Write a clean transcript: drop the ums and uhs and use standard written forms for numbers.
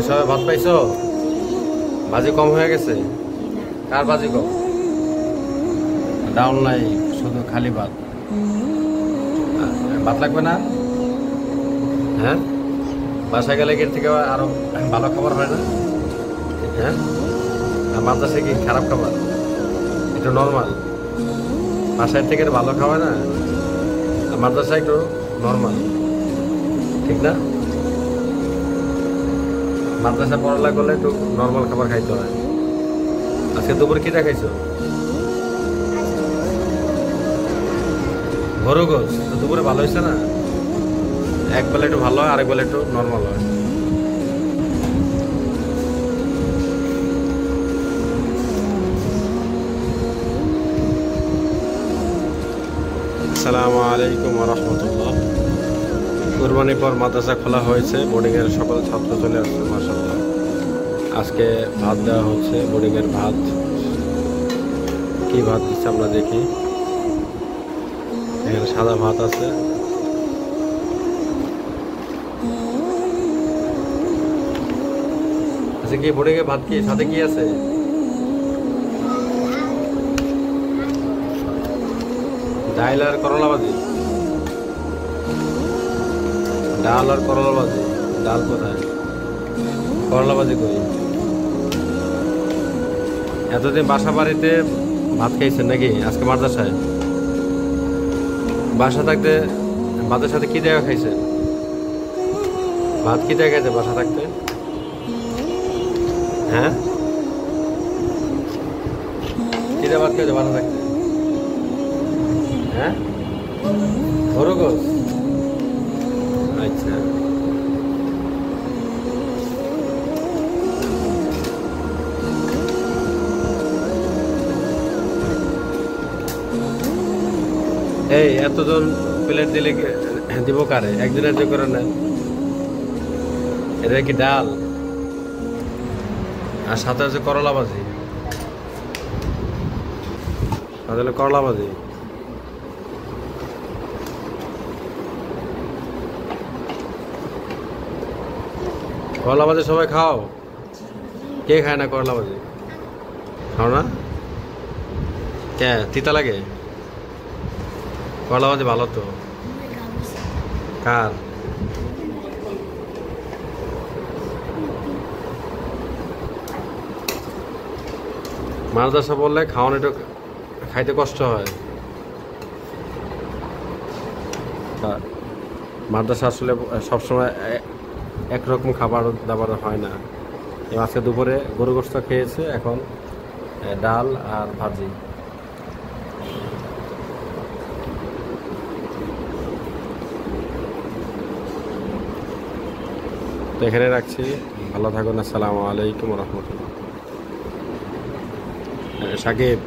সবাই ভাত পাইছো? ভাজি কম হয়ে গেছে? কার ভাজি কম? ডাউন নাই, শুধু খালি ভাত। ভাত লাগবে না? হ্যাঁ, বাসায় গেলে এর থেকে আরো ভালো খাবার হয় না? হ্যাঁ, আর মাদ্রাসায় কি খারাপ খাবার? একটু নর্মাল। বাসায় থেকে ভালো খাওয়া না, আর মাদ্রাসায় একটু নর্মাল, ঠিক না? মাদ্রাসা পড়ালেখা করলে একটু নর্মাল খাবার খাইতে হয়। আজকে দুপুরে কি দেখাইছো? গরু গোস তো দুপুরে ভালো হয়েছে না? এক বেলা একটু ভালো হয়, আরেক বেলা একটু নর্মাল হয়। আসসালামু আলাইকুম ওয়া রাহমাতুল্লাহ। কুরবানির পর মাদ্রাসা খোলা হয়েছে, বোর্ডিংয়ের সকল ছাত্র চলে আসছে মাশাআল্লাহ। আজকে ভাত দেওয়া হচ্ছে, বোর্ডিংয়ের ভাত। কি ভাত দিচ্ছে আমরা দেখি। এখানে সাদা ভাত আছে, আচ্ছা কি বোর্ডিংয়ে ভাত, কি সাথে কি আছে? ডাল আর করলা ভাজি, ডাল আর করলা ভাজি। ডাল কোথায়? করলা ভাজি কই? এতদিন বাসা বাড়িতে ভাত খাইছেন নাকি? আজকে মাদ্রাসায় বাসা থাকতে ভাতের সাথে কি দেওয়া খাইছেন? ভাত কি দেওয়া খাইছে বাসা থাকতে? হ্যাঁ, কি দেওয়া ভাত খাইছে বাসা থাকতে? হ্যাঁ, গরু গোস। আচ্ছা, এই এতজন প্লেট দিলে দিব কারে? একদিনের যে করে নেন। এটা কি ডাল আর সাথে আছে করলা ভাজি? তাহলে করলা ভাজি। করলা ভাজি সবাই খাও? কে খায় না করলা ভাজি? খাও না? কে, তিতা লাগে? করলা ভাজি ভালো তো। কার? মাদ্রাসা বললে খাওয়ানো একটু খাইতে কষ্ট হয়। মাদ্রাসা আসলে সবসময় একরকম খাবার দাবার হয় না। আজকে দুপুরে গরু গোশত খেয়েছে, এখন ডাল আর ভাজি। তো এখানে রাখছি, ভালো থাকুন। আসসালামু আলাইকুম রহমতুল্লাহ। সাকিব।